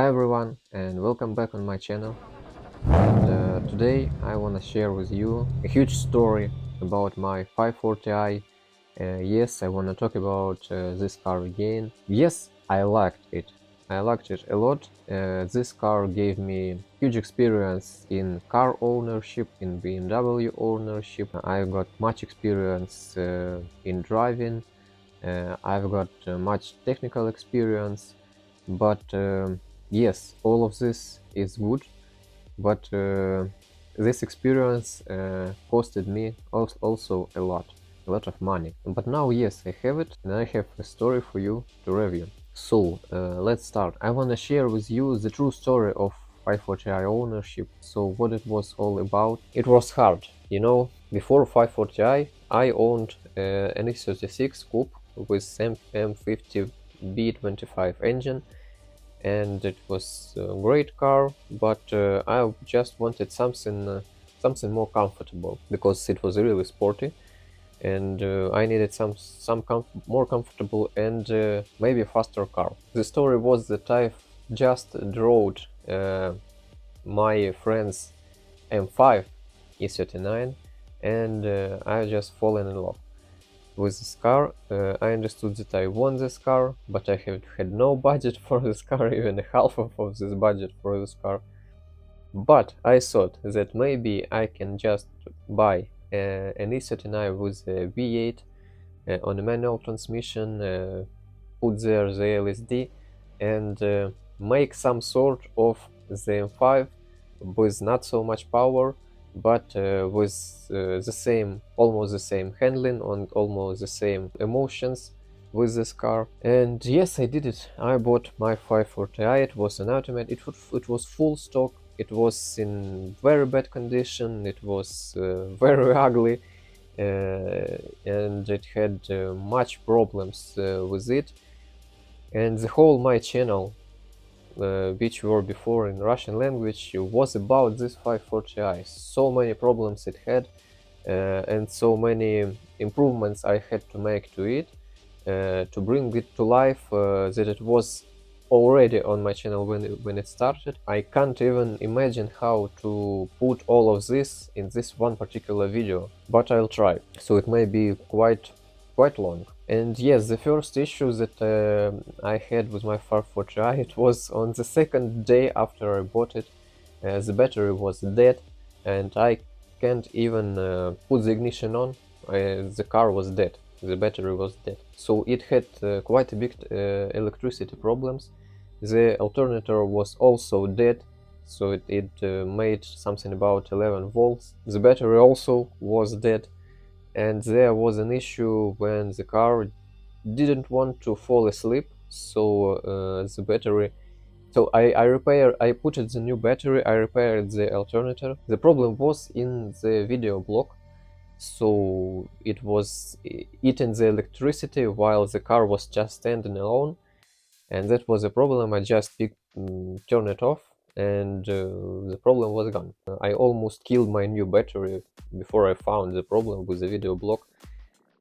Hi everyone and welcome back on my channel. And today I want to share with you a huge story about my 540i. Yes, I want to talk about this car again. Yes, I liked it. I liked it a lot. This car gave me huge experience in car ownership, in BMW ownership. I got much experience in driving. I've got much technical experience, but yes, all of this is good, but this experience costed me also a lot of money. But now, yes, I have it, and I have a story for you to review. So let's start. I want to share with you the true story of 540i ownership. So what it was all about. It was hard, you know. Before 540i, I owned an E36 coupe with M50B25 engine, and it was a great car, but I just wanted something more comfortable because it was really sporty, and I needed more comfortable and maybe a faster car. The story was that I just drove my friend's M5 E39, and I just fallen in love with this car. I understood that I want this car, but I had no budget for this car, even half of this budget for this car. But I thought that maybe I can just buy an E39 with a V8 on a manual transmission, put there the LSD, and make some sort of the M5 with not so much power, but with almost the same handling and almost the same emotions with this car. And yes, I did it. I bought my 540i. It was an automatic. It was full stock. It was in very bad condition. It was very ugly, and it had much problems with it. And the whole my channel, which were before in Russian language, was about this 540i. So many problems it had, and so many improvements I had to make to it to bring it to life, that it was already on my channel when it started. I can't even imagine how to put all of this in this one particular video, but I'll try. So it may be quite long. And yes, the first issue that I had with my 540i, it was on the second day after I bought it. The battery was dead, and I can't even put the ignition on. The car was dead. The battery was dead. So it had quite a big electricity problems. The alternator was also dead, so it made something about 11 volts. The battery also was dead, and there was an issue when the car didn't want to fall asleep, so the battery. So I put it the new battery, I repaired the alternator. The problem was in the video block, so it was eating the electricity while the car was just standing alone, and that was a problem. I just turned it off, and the problem was gone. I almost killed my new battery before I found the problem with the video block,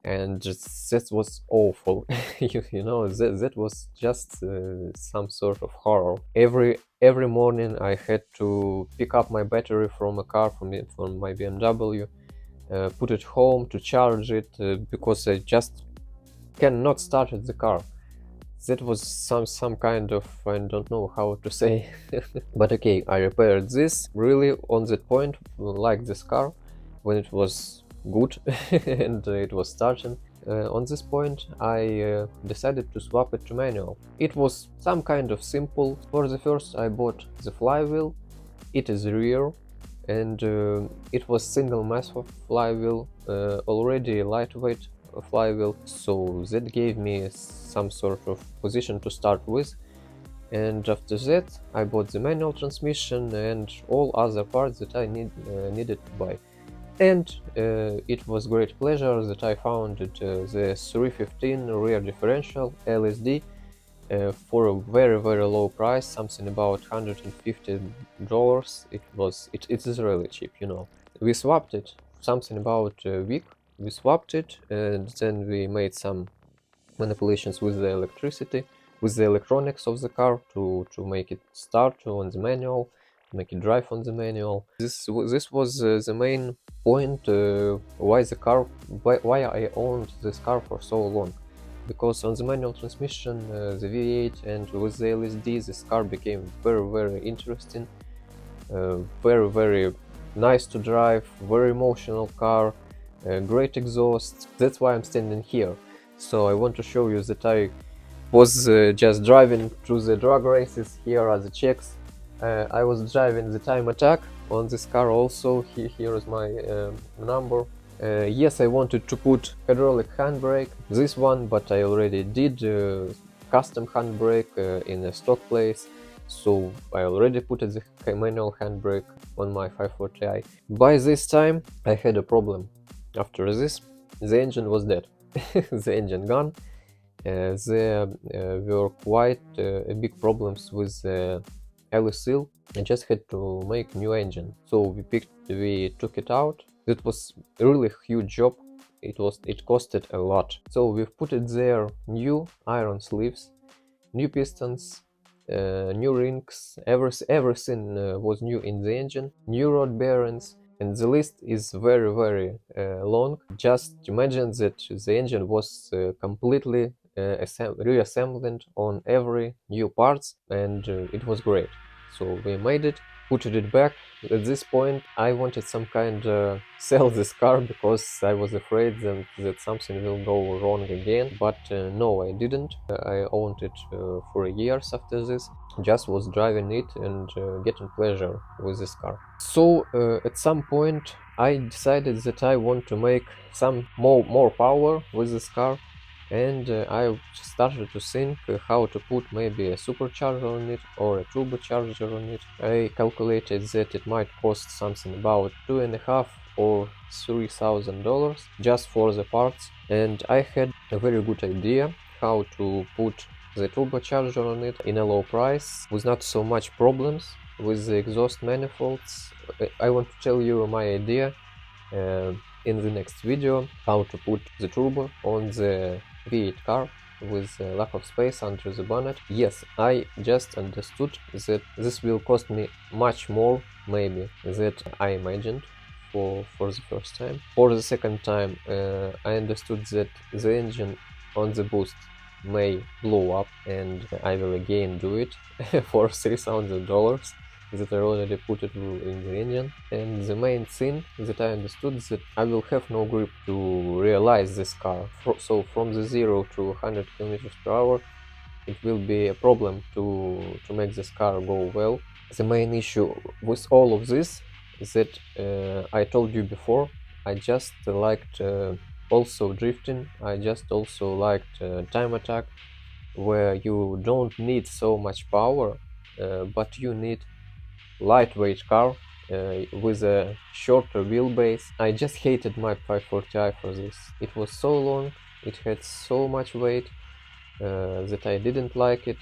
and that was awful. You know, that was just some sort of horror. Every morning I had to pick up my battery from a car, from my BMW, put it home to charge it, because I just cannot start the car. That was some kind of, I don't know how to say. But okay, I repaired this. Really, on that point, like this car when it was good and it was starting. On this point, I decided to swap it to manual. It was some kind of simple. For the first, I bought the flywheel. It is rear, and it was single mass of flywheel, already lightweight flywheel, so that gave me some sort of position to start with. And after that, I bought the manual transmission and all other parts that I needed to buy. And it was great pleasure that I found the 315 rear differential LSD for a very low price, something about $150. It is really cheap, you know. We swapped it something about a week. We swapped it, and then we made some manipulations with the electricity with the electronics of the car to make it start on the manual, make it drive on the manual. This was the main point why I owned this car for so long. Because on the manual transmission, the V8, and with the LSD, this car became very interesting, very nice to drive, very emotional car, great exhaust. That's why I'm standing here. So I want to show you that I was just driving through the drag races. Here are the checks. I was driving the time attack on this car also. Here is my number. Yes, I wanted to put hydraulic handbrake, this one, but I already did custom handbrake in a stock place, so I already put the manual handbrake on my 540i. By this time I had a problem. After this, the engine was dead. The engine gone. There were quite big problems with the seal. I just had to make new engine, so we took it out. It was a really huge job. It costed a lot. So we've put it there, new iron sleeves, new pistons, new rings, everything was new in the engine, new rod bearings, and the list is very long. Just imagine that the engine was completely reassembled on every new parts, and it was great. So we made it, put it back. At this point I wanted some kind sell this car, because I was afraid that something will go wrong again, but no, I didn't. I owned it for years after this, just was driving it and getting pleasure with this car. So at some point I decided that I want to make some more power with this car, and I started to think how to put maybe a supercharger on it or a turbocharger on it. I calculated that it might cost something about $2,500 or $3,000 just for the parts, and I had a very good idea how to put the turbocharger on it in a low price with not so much problems with the exhaust manifolds. I want to tell you my idea in the next video, how to put the turbo on the V8 car with a lack of space under the bonnet. Yes, I just understood that this will cost me much more maybe that I imagined for the first time. For the second time I understood that the engine on the boost may blow up, and I will again do it for $3,000 that I already put it in the engine. And the main thing that I understood is that I will have no grip to realize this car. So from the 0 to 100 km/h it will be a problem to make this car go well. The main issue with all of this is that I told you before, I just liked also drifting. I just also liked time attack, where you don't need so much power, but you need lightweight car with a shorter wheelbase. I just hated my 540i for this. It was so long, it had so much weight that I didn't like it.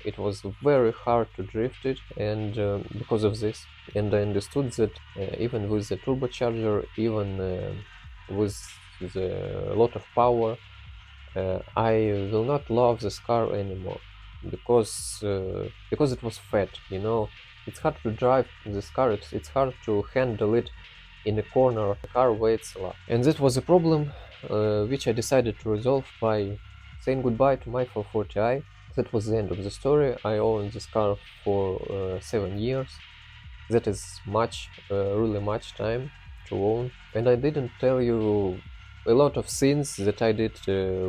It was very hard to drift it, and because of this. And I understood that even with the turbocharger, even with a lot of power, I will not love this car anymore, because it was fat, you know. It's hard to drive this car, it's hard to handle it in a corner. The car weighs a lot, and that was a problem which I decided to resolve by saying goodbye to my 440i. That was the end of the story. I owned this car for 7 years. That is much, really much time to own, and I didn't tell you a lot of things that I did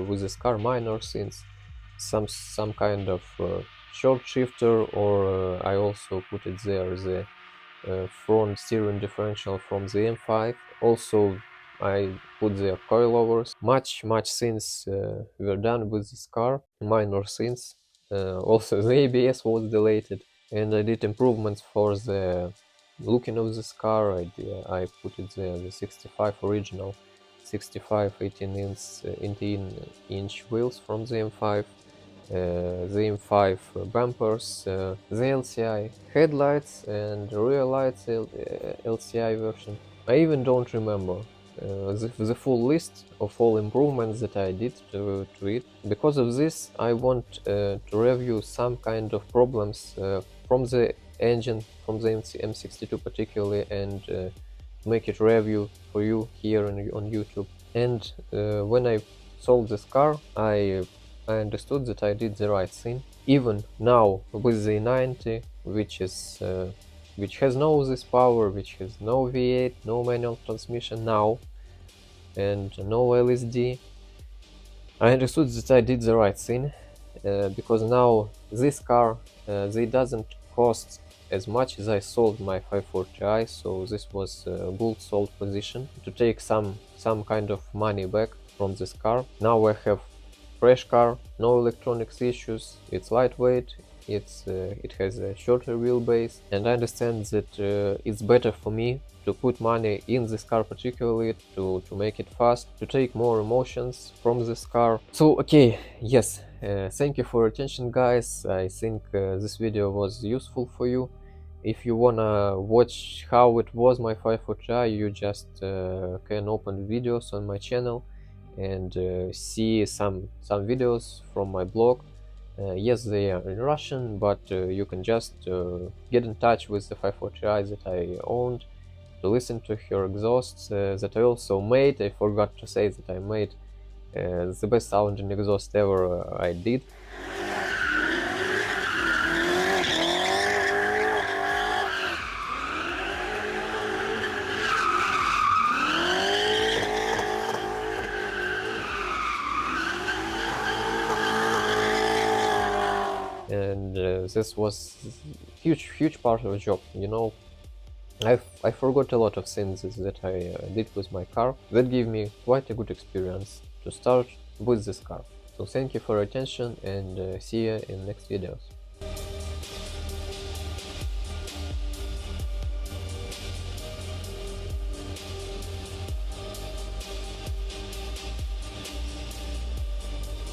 with this car, minor things, some kind of short shifter, or I also put it there the front steering differential from the M5. Also I put the coilovers. Much things were done with this car, minor things. Also the ABS was deleted, and I did improvements for the looking of this car. I put it there, the 65 original 65 18-inch wheels from the M5, the M5 bumpers, the LCI headlights and rear lights LCI version. I even don't remember the full list of all improvements that I did to it. Because of this, I want to review some kind of problems from the engine, from the M62 particularly, and make it review for you here on YouTube. And when I sold this car, I understood that I did the right thing. Even now with the E90, which has no this power, which has no V8, no manual transmission now, and no LSD, I understood that I did the right thing, because now this car they doesn't cost as much as I sold my 540i, so this was a good sold position to take some kind of money back from this car. Now I have fresh car, no electronics issues, it's lightweight, it has a shorter wheelbase, and I understand that it's better for me to put money in this car particularly, to make it fast, to take more emotions from this car. So okay, yes, thank you for your attention guys. I think this video was useful for you. If you wanna watch how it was my 540i, you just can open videos on my channel and see some videos from my blog. Yes, they are in Russian, but you can just get in touch with the 540i that I owned, to listen to her exhausts that I also made. I forgot to say that I made the best sounding exhaust ever I did. And this was huge part of the job, you know. I forgot a lot of things that I did with my car that gave me quite a good experience to start with this car. So thank you for your attention, and see you in next videos.